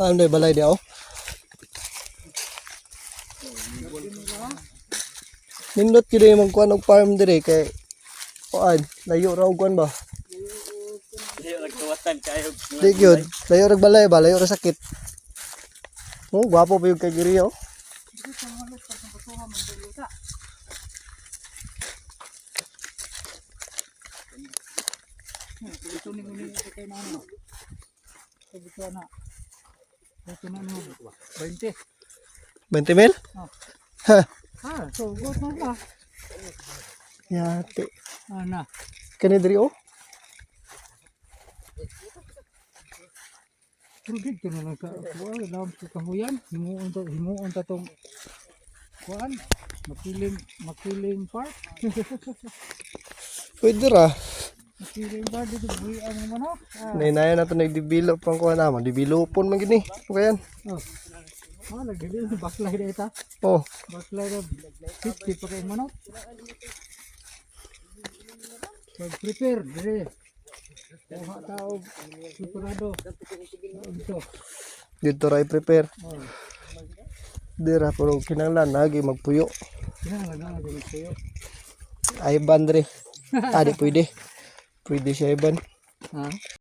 Ano balay di oh. Nindot gyud imong kuan og farm dire kay kuan, layo ra og kuan ba? Layo nagtuwatan kayo. Di gyud, layo ra balay ba, layo ra sakit. Oh, gwapo pa yung kay Giri oh. Ito ni kay nano. Ito na. Ito na no. 20. 20 mil? Oh. Ha, So good na ba? yate. Ana. Kani diri oh. Tulid ko na lang sa kuan, dalam sa kahuyan, himuon ta tong kuan, makiling park. Pwede ra. Makiling park dito buhi ang manok. Nainayan na ito nag-develop pang kuha naman. Developon man gini. Okay yan. Oh. Lagi din baklay na ita. Oh. Baklay na 50 pa kay manok. So prepare dire. Kuha tao preparado. Ito. Dito ra i-prepare. Oh. Dira pero kinanglan lagi magpuyo. Yan lang ang sayo. Ay bandre. Adi pwede. Pwede siya iban. Ha?